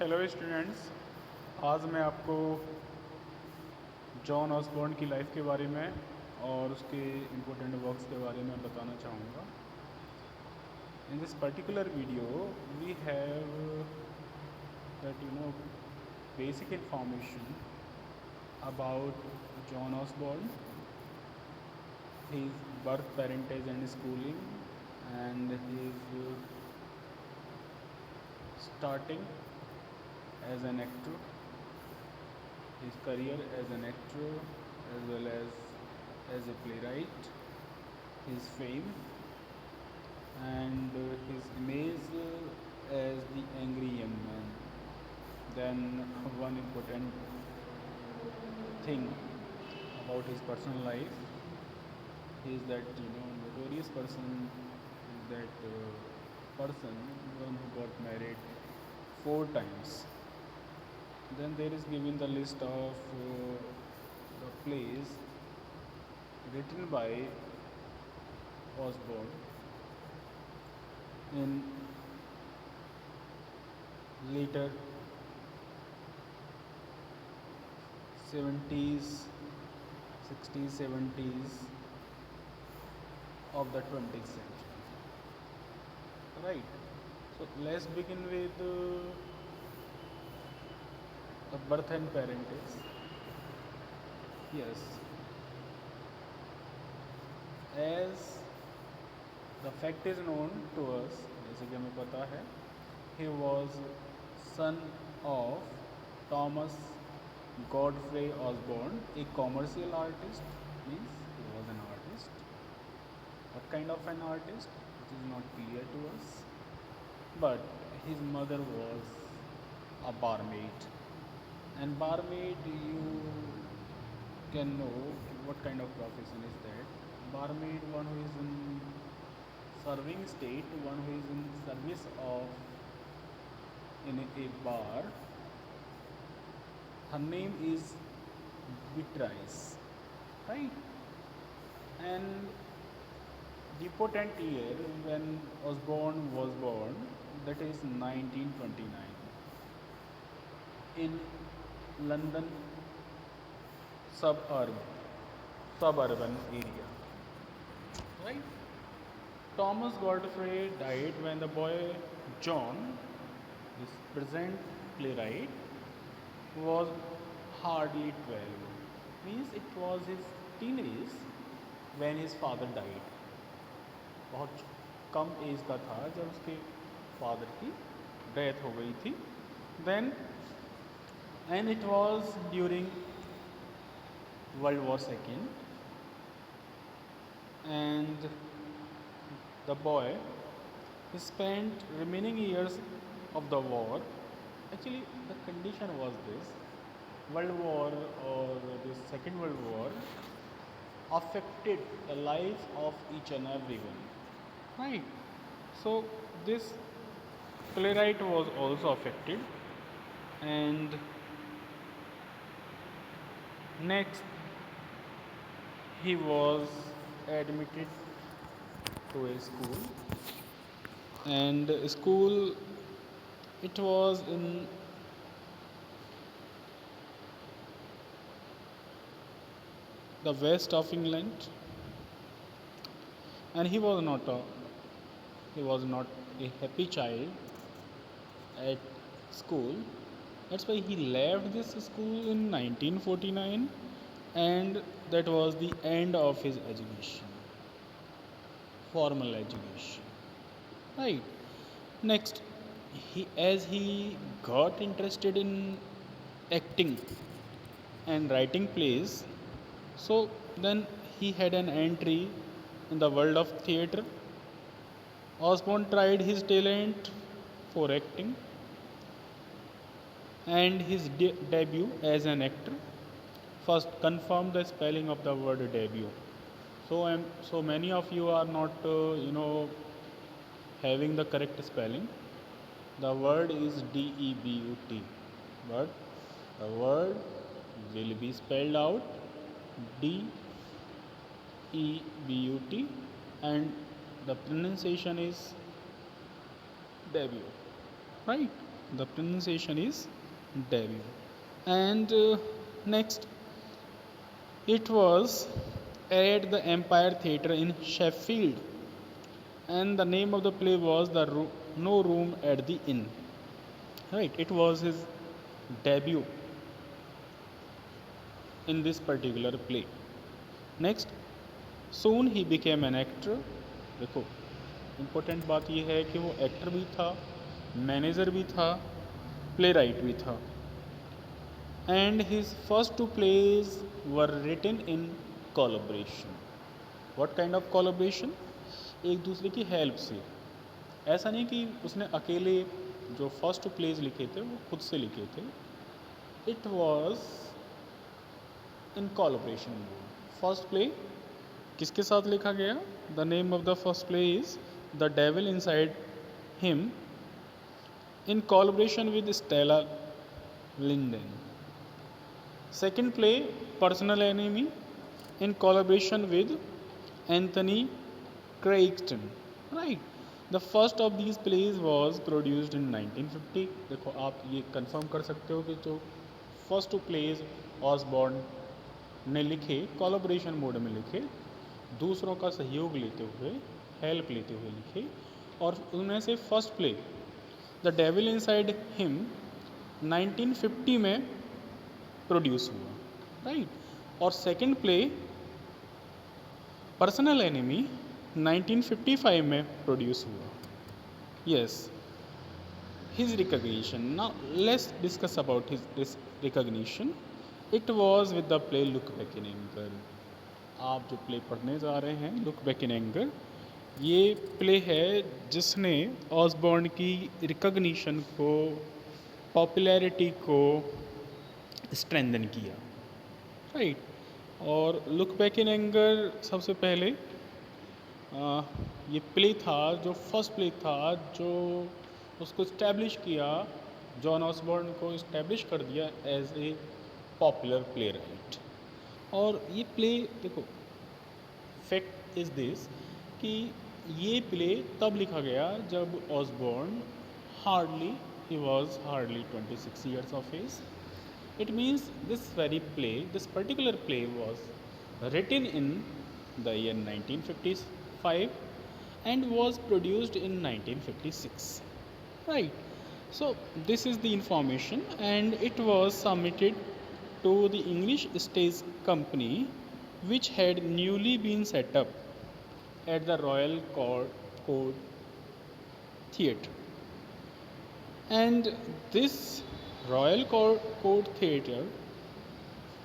Hello students. आज मैं आपको जॉन ऑसबॉर्न की लाइफ के बारे में और उसके इम्पोर्टेंट वर्क्स के बारे में बताना चाहूँगा। In this particular video we have that basic information about John Osborne, his birth, parentage and schooling, and his starting as an actor, his career as an actor as well as a playwright, his fame and his image as the angry young man. Then one important thing about his personal life is that notorious person is that person one who got married 4 times. Then there is given the list of the plays written by Osborne in later 70s, 60s, 70s of the 20th century. Right. So let's begin with the birth and parentage. Yes, as the fact is known to us, जैसे कि हमें पता है, he was son of Thomas Godfrey Osborne, a commercial artist. Means he was an artist. What kind of an artist? It is not clear to us. But his mother was a barmaid, and barmaid, you can know what kind of profession is that. Barmaid, one who is in serving state, one who is in service of in a bar. Her name is Beatrice, right? And the important year when Osborne was born, that is 1929, in London suburban area, right? Thomas Godfrey died when the boy John, this present playwright, was hardly 12. Means it was his teenage when his father died. बहुत कम as का था जब उसके father की death हो गई थी. Then and it was during World War II, and the boy spent remaining years of the war. Actually, the condition was this: World War or the Second World War affected the life of each and everyone, right? So this playwright was also affected, and next he was admitted to a school, and school, it was in the west of England, and he was not a happy child at school. That's why he left this school in 1949, and that was the end of his education, formal education. Right. Next, he got interested in acting and writing plays, so then he had an entry in the world of theatre. Osborne tried his talent for acting, and his debut as an actor first confirmed the spelling of the word debut. So many of you are not having the correct spelling. The word is debut, but the word will be spelled out debut, and the pronunciation is debut, right? The pronunciation is debut. And next, it was at the Empire Theatre in Sheffield, and the name of the play was No Room at the Inn. Right, it was his debut in this particular play. Next, soon he became an actor. देखो important बात यह है कि वो actor भी था, manager भी था, प्ले राइट भी था. And his first two plays were written in collaboration. What kind of collaboration? एक दूसरे की हेल्प से. ऐसा नहीं कि उसने अकेले जो फर्स्ट टू प्लेज लिखे थे वो खुद से लिखे थे. It was in collaboration. First play किसके साथ लिखा गया? The name of the first play is The Devil Inside Him in collaboration with Stella Linden. Second play, Personal Enemy, in collaboration with Anthony Crichton. Right. The first of these plays was produced in 1950. देखो आप ये confirm कर सकते हो कि जो first to pledge Osborne ने लिखे कोलैबोरेशन मोड में लिखे, दूसरों का सहयोग लेते हुए, हेल्प लेते हुए लिखे, और उनमें से first play the Devil Inside him 1950 में प्रोड्यूस हुआ. राइट. और सेकंड प्ले पर्सनल एनिमी 1955 में प्रोड्यूस हुआ. Yes, his recognition. Now let's discuss about his recognition. It was with the play look back in anger. आप जो play पढ़ने जा रहे हैं, लुक बैक इन एंगर, ये प्ले है जिसने ऑसबॉर्न की रिकग्निशन को, पॉपुलैरिटी को स्ट्रेंथन किया. राइट. और लुक बैक इन एंगर सबसे पहले ये प्ले था, जो फर्स्ट प्ले था जो उसको इस्टेब्लिश किया, जॉन ऑसबॉर्न को इस्टेब्लिश कर दिया as a popular playwright. और ये प्ले देखो, फैक्ट इज़ दिस कि ये प्ले तब लिखा गया जब ऑसबॉर्न ही was hardly 26 years of age. It means this particular play was written in the year 1955 and was produced in 1956. Right. So this is the information, and it was submitted to the English Stage Company, which had newly been set up at the Royal Court Theatre. And this Royal Court Theatre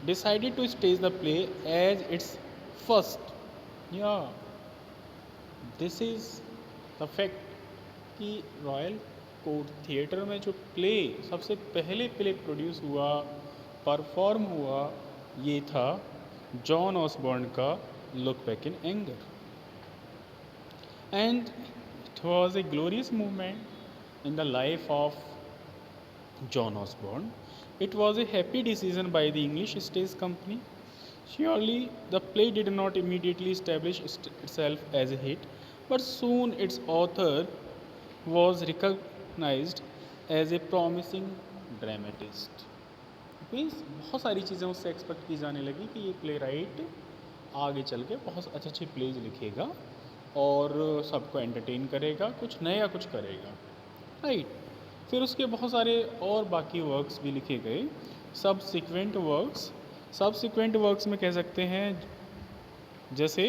decided to stage the play as its first. Yeah, this is the fact कि royal court theatre में जो play सबसे पहले play produce हुआ, perform हुआ, ये था John Osborne का look back in anger. And it was a glorious movement in the life of John Osborne. It was a happy decision by the English Stage Company. Surely the play did not immediately establish itself as a hit, but soon its author was recognized as a promising dramatist. Means बहुत सारी चीज़ें उससे expect की जाने लगी कि ये play right आगे चल के बहुत अच्छे अच्छे प्लेज लिखेगा और सबको एंटरटेन करेगा, कुछ नया कुछ करेगा. राइट. फिर उसके बहुत सारे और बाकी वर्क्स भी लिखे गए, सबसिक्वेंट वर्क्स में कह सकते हैं जैसे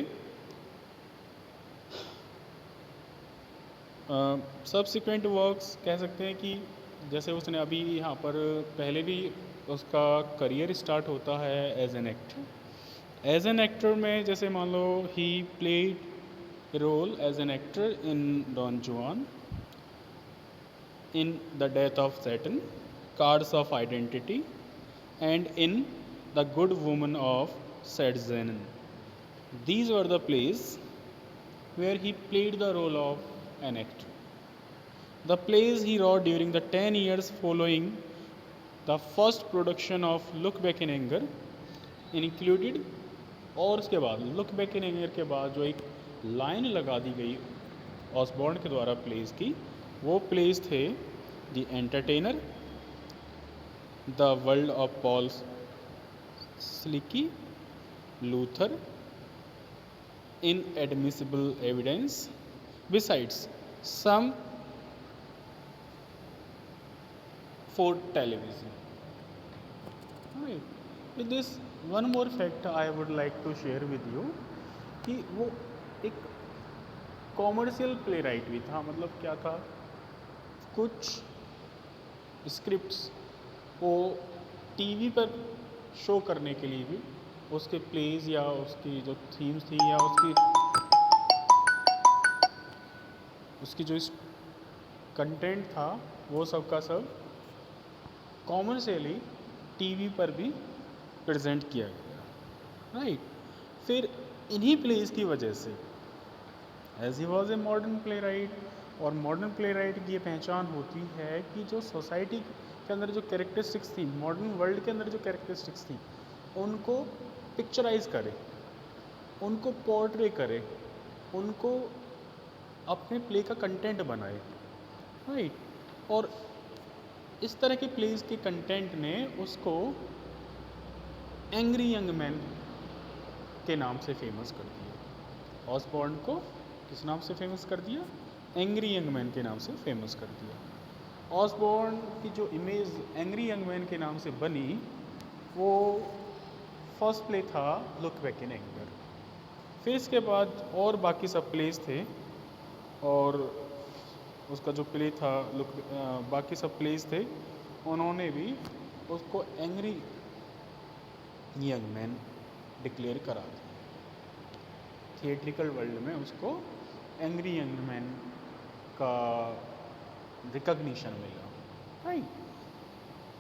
सबसिक्वेंट वर्क्स कह सकते हैं कि जैसे उसने अभी यहाँ पर पहले भी उसका करियर स्टार्ट होता है एज एन एक्टर में, जैसे मान लो he played role as an actor in Don Juan, in the death of Satan, Cards of Identity, and in The Good Woman of Sadzenon. These were the plays where he played the role of an actor. The plays he wrote during the 10 years following the first production of Look Back in Anger included, और उसके बाद look back in anger के बाद जो एक line लगा दी गई Osborne के द्वारा प्लेस की, वो प्लेस थे The Entertainer, The World of Paul Slicky, Luther, Inadmissible Evidence, besides some for television. Right. With this, one more fact I would like to share with you कि वो एक कॉमर्शियल प्ले राइट भी था। मतलब क्या था, कुछ स्क्रिप्ट्स वो टीवी पर शो करने के लिए भी उसके प्लेज या उसकी जो थीम्स थी या उसकी जो कंटेंट था वो सब का सब कॉमर्शियली टीवी पर भी प्रेजेंट किया गया। राइट। फिर इन्हीं प्लेज की वजह से as he was a modern playwright, और मॉडर्न प्ले राइट की ये पहचान होती है कि जो सोसाइटी के अंदर जो कैरेक्टरिस्टिक्स थी, मॉडर्न वर्ल्ड के अंदर जो कैरेक्टरिस्टिक्स थी, उनको पिक्चराइज करे, उनको पोर्ट्रे करे, उनको अपने प्ले का कंटेंट बनाए। राइट। और इस तरह के प्लेज के कंटेंट ने उसको एंग्री यंग मैन के नाम से फेमस कर दिया। ऑसबॉर्न को किस नाम से फेमस कर दिया? एंग्री यंग मैन के नाम से फेमस कर दिया। ऑसबॉर्न की जो इमेज एंग्री यंग मैन के नाम से बनी, वो फर्स्ट प्ले था लुक बैक इन एंगर। फिर इसके बाद और बाकी सब प्लेस थे, और उसका जो प्ले था बाकी सब प्लेस थे, उन्होंने भी उसको एंग्री यंग मैन डिक्लेयर करा दिया। थिएट्रिकल वर्ल्ड में उसको एंग्री यंग मैन का रिकग्निशन मिला। राइट।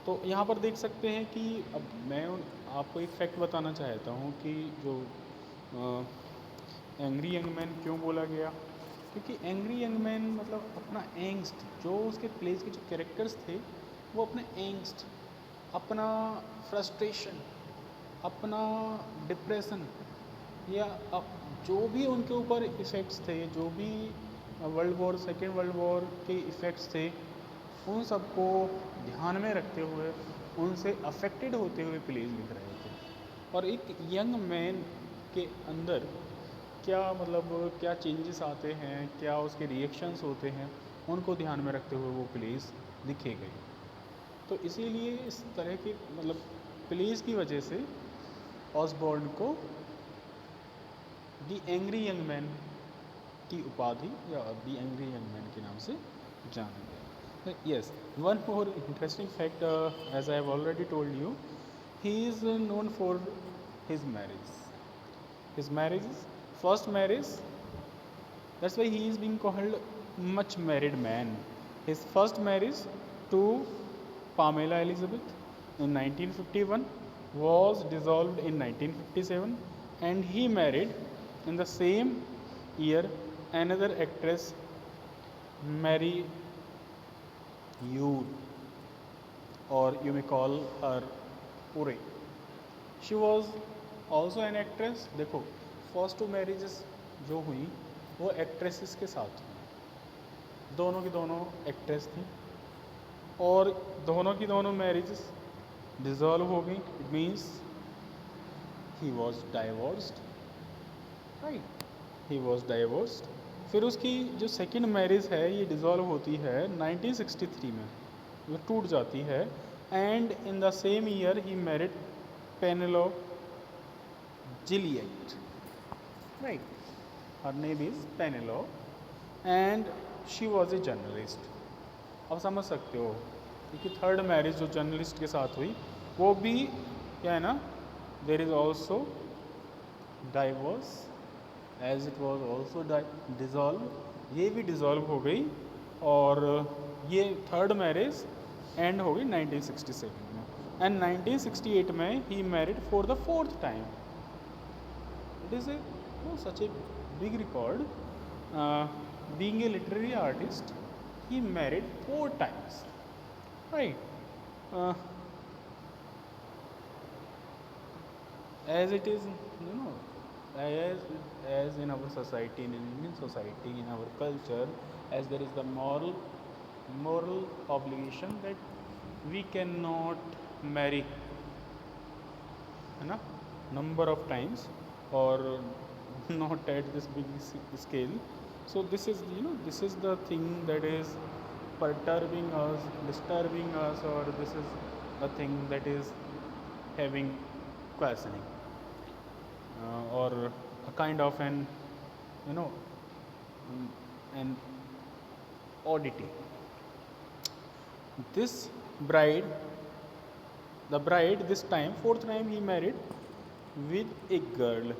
तो यहाँ पर देख सकते हैं कि अब मैं आपको एक फैक्ट बताना चाहता हूँ कि जो एंग्री यंग मैन क्यों बोला गया, क्योंकि एंग्री यंग मैन मतलब अपना एंग्स्ट, जो उसके प्लेस के जो कैरेक्टर्स थे वो अपने एंग्स्ट, अपना फ्रस्ट्रेशन, अपना डिप्रेशन, या जो भी उनके ऊपर इफ़ेक्ट्स थे, जो भी सेकेंड वर्ल्ड वॉर के इफ़ेक्ट्स थे, उन सबको ध्यान में रखते हुए, उनसे अफेक्टेड होते हुए प्लेज लिख रहे थे। और एक यंग मैन के अंदर क्या मतलब क्या चेंजेस आते हैं, क्या उसके रिएक्शंस होते हैं, उनको ध्यान में रखते हुए वो प्लेज लिखे गए। तो इसीलिए इस तरह के मतलब प्लेज की वजह से ऑसबॉर्न को दी एंग्री यंग मैन की उपाधि या दी एंग्री यंग मैन के नाम से जाना गया। Yes, one more interesting fact, as I have already told you, he is known for his marriage. His marriages, first marriage, that's why he is being called much married man. His first marriage to Pamela Elizabeth in 1951 was dissolved in 1957, and he married in the same year another actress, Mary Ure, or you may call her Ure. She was also an actress. देखो, first to marriages जो हुई वो actresses के साथ हुई, दोनों की दोनों एक्ट्रेस थी, और दोनों की दोनों मैरिजेस डिज़ोल्व हो गई। It means he was divorced. Right, he was divorced. फिर उसकी जो सेकेंड मैरिज है ये डिज़ोल्व होती है 1963 में, वो टूट जाती है। And in the same year he married Penelope Juliet, right? Her name is Penelope, and she was a journalist. अब समझ सकते हो कि थर्ड मैरिज जो जर्नलिस्ट के साथ हुई वो भी क्या है ना, there is also divorce as it was also dissolve, ये भी डिज़ोल्व हो गई, और ये थर्ड मैरिज एंड हो गई 1967 में। एंड 1968 में he married for the fourth time. It is such a big record. Being a literary artist, he married 4 times. Right. As it is, as in our society, in Indian society, in our culture, as there is the moral moral obligation that we cannot marry, है ना, number of times or not at this big scale. So this is, this is the thing that is perturbing us, disturbing us, or this is the thing that is having questioning, or a kind of an, you know an oddity. This bride, the bride this time, fourth time he married with a girl,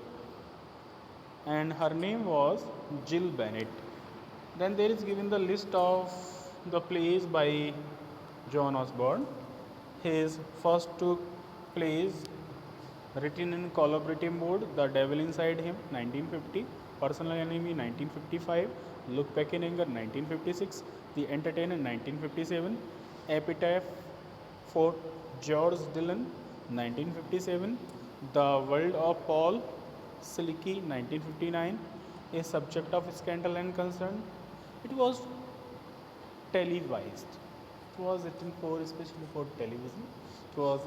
and her name was Jill Bennett. Then there is given the list of the plays by John Osborne. His first two plays written in collaborative mode: The Devil Inside Him, 1950; Personal Enemy, 1955; Look Back in Anger, 1956; The Entertainer, 1957; Epitaph for George Dylan, 1957; The World of Paul Silicky, 1959; A Subject of Scandal and Concern. It was televised. It was written for, especially for television. It was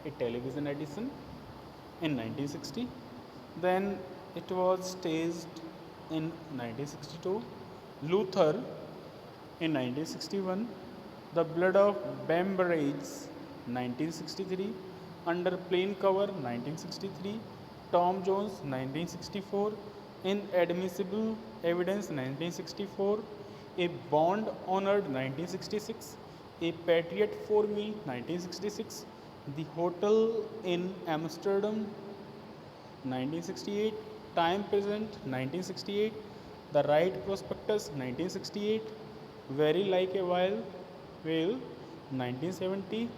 a television edition in 1960. Then it was staged in 1962. Luther in 1961. The Blood of Bamberage, 1963. Under Plain Cover, 1963. Tom Jones, 1964. Inadmissible Evidence, 1964. A Bond Honored, 1966. A Patriot for Me, 1966. The Hotel in Amsterdam, 1968. Time Present, 1968. The Right Prospectus, 1968. Very Like a Whale, 1970.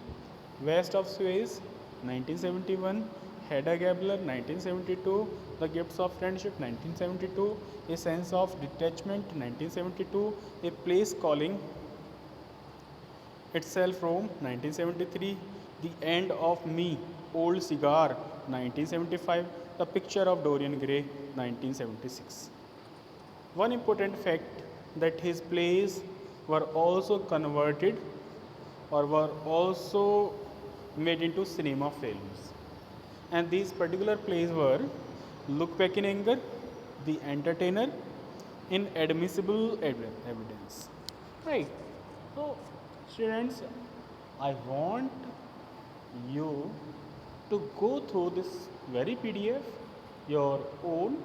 West of Suez, 1971. Hedda Gabler, 1972. The Gifts of Friendship, 1972. A Sense of Detachment, 1972. A Place Calling Itself, Rome, 1973. The End of Me, Old Cigar, 1975. The Picture of Dorian Gray, 1976. One important fact that his plays were also converted or were also made into cinema films. And these particular plays were Look Back in Anger, The Entertainer, Inadmissible Evidence. Right. So, students, I want you to go through this very PDF your own.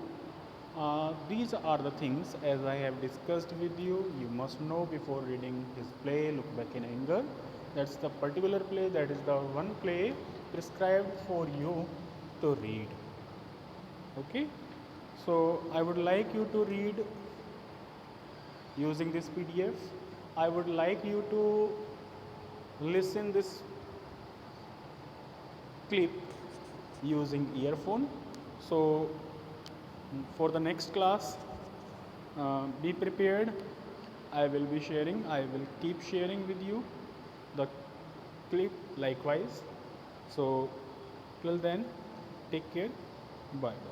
These are the things, as I have discussed with you, you must know before reading his play Look Back in Anger. That's the particular play, that is the one play prescribed for you to read. Okay, so I would like you to read using this PDF. I would like you to listen this clip using earphone. So for the next class, be prepared. I will keep sharing with you the clip likewise. So till then, take care. Bye bye.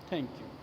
Thank you.